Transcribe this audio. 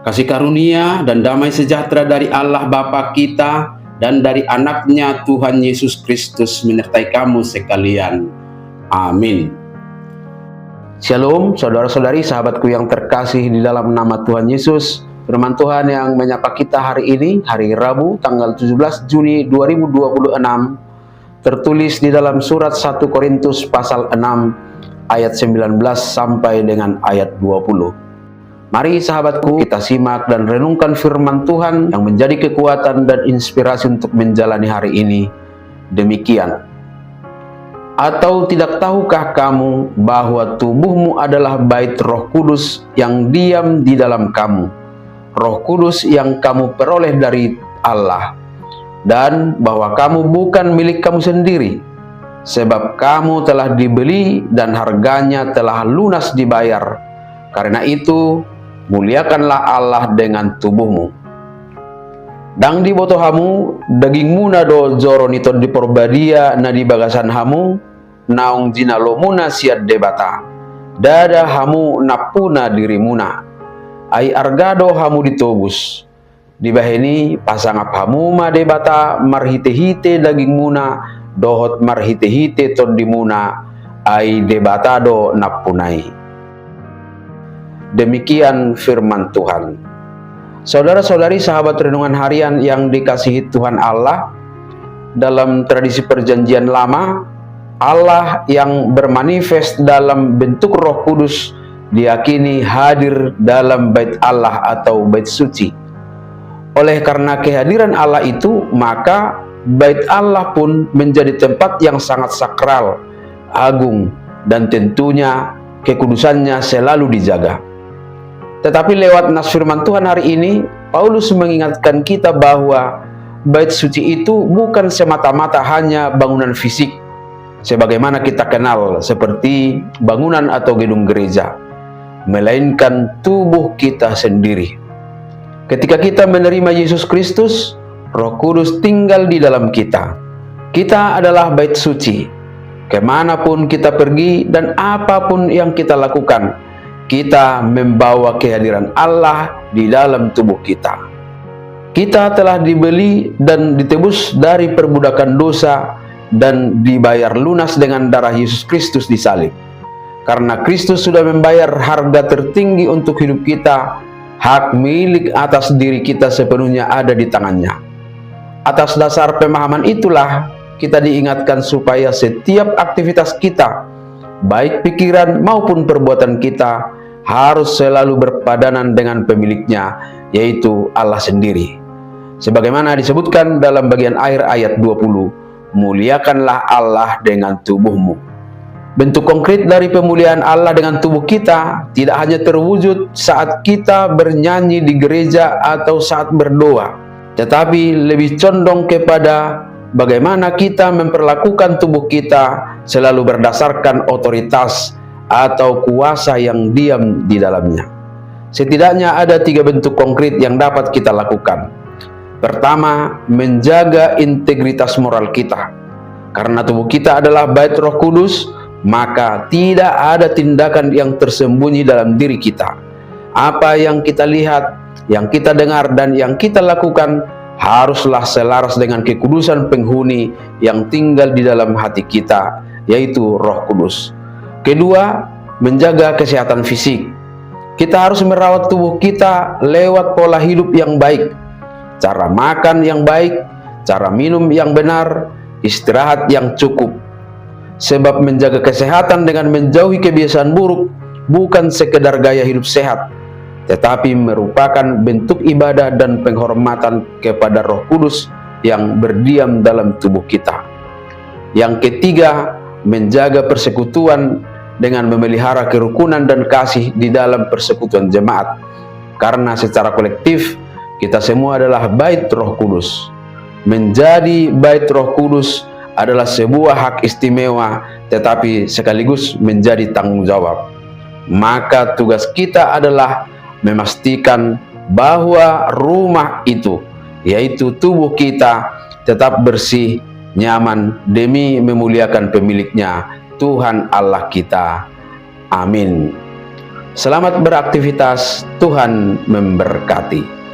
Kasih karunia dan damai sejahtera dari Allah Bapa kita dan dari anaknya Tuhan Yesus Kristus menyertai kamu sekalian. Amin. Shalom saudara-saudari, sahabatku yang terkasih di dalam nama Tuhan Yesus. Firman Tuhan yang menyapa kita hari ini, hari Rabu tanggal 17 Juni 2026, tertulis di dalam surat 1 Korintus pasal 6 ayat 19 sampai dengan ayat 20. Mari sahabatku, kita simak dan renungkan firman Tuhan yang menjadi kekuatan dan inspirasi untuk menjalani hari ini. Demikian. Atau tidak tahukah kamu bahwa tubuhmu adalah bait Roh Kudus yang diam di dalam kamu, Roh Kudus yang kamu peroleh dari Allah, dan bahwa kamu bukan milik kamu sendiri, sebab kamu telah dibeli dan harganya telah lunas dibayar. Karena itu, muliakanlah Allah dengan tubuhmu. Dang di boto hamu, dagingmu na do joro nito di porbadia na di bagasan hamu, naung jina lomuna siad debata, dada hamu napuna dirimuna, ai argado hamu ditobus. Di baheni pasangap hamu ma debata marhite-hite dagingmuna, dohot marhite-hite tondimuna, ai debata do napunai. Demikian firman Tuhan. Saudara-saudari, sahabat renungan harian yang dikasihi Tuhan Allah, dalam tradisi perjanjian lama, Allah yang bermanifest dalam bentuk Roh Kudus diyakini hadir dalam bait Allah atau bait suci. Oleh karena kehadiran Allah itu, maka bait Allah pun menjadi tempat yang sangat sakral, agung, dan tentunya kekudusannya selalu dijaga. Tetapi lewat nas firman Tuhan hari ini, Paulus mengingatkan kita bahwa bait suci itu bukan semata-mata hanya bangunan fisik, sebagaimana kita kenal seperti bangunan atau gedung gereja, melainkan tubuh kita sendiri. Ketika kita menerima Yesus Kristus, Roh Kudus tinggal di dalam kita. Kita adalah bait suci. Kemanapun kita pergi dan apapun yang kita lakukan, kita membawa kehadiran Allah di dalam tubuh kita. Kita telah dibeli dan ditebus dari perbudakan dosa dan dibayar lunas dengan darah Yesus Kristus di salib. Karena Kristus sudah membayar harga tertinggi untuk hidup kita, hak milik atas diri kita sepenuhnya ada di tangannya. Atas dasar pemahaman itulah kita diingatkan supaya setiap aktivitas kita, baik pikiran maupun perbuatan kita, harus selalu berpadanan dengan pemiliknya, yaitu Allah sendiri. Sebagaimana disebutkan dalam bagian akhir ayat 20, muliakanlah Allah dengan tubuhmu. Bentuk konkret dari pemuliaan Allah dengan tubuh kita tidak hanya terwujud saat kita bernyanyi di gereja atau saat berdoa, tetapi lebih condong kepada bagaimana kita memperlakukan tubuh kita selalu berdasarkan otoritas atau kuasa yang diam di dalamnya. Setidaknya ada 3 bentuk konkret yang dapat kita lakukan. Pertama, menjaga integritas moral kita. Karena tubuh kita adalah bait Roh Kudus, maka tidak ada tindakan yang tersembunyi dalam diri kita. Apa yang kita lihat, yang kita dengar, dan yang kita lakukan haruslah selaras dengan kekudusan penghuni yang tinggal di dalam hati kita, yaitu Roh Kudus. Kedua, menjaga kesehatan fisik. Kita harus merawat tubuh kita lewat pola hidup yang baik, cara makan yang baik, cara minum yang benar, istirahat yang cukup. Sebab menjaga kesehatan dengan menjauhi kebiasaan buruk bukan sekedar gaya hidup sehat, tetapi merupakan bentuk ibadah dan penghormatan kepada Roh Kudus yang berdiam dalam tubuh kita. Yang ketiga, menjaga persekutuan dengan memelihara kerukunan dan kasih di dalam persekutuan jemaat. Karena secara kolektif, kita semua adalah bait Roh Kudus. Menjadi bait Roh Kudus adalah sebuah hak istimewa, tetapi sekaligus menjadi tanggung jawab. Maka tugas kita adalah memastikan bahwa rumah itu, yaitu tubuh kita, tetap bersih, nyaman, demi memuliakan pemiliknya, Tuhan Allah kita. Amin. Selamat beraktivitas, Tuhan memberkati.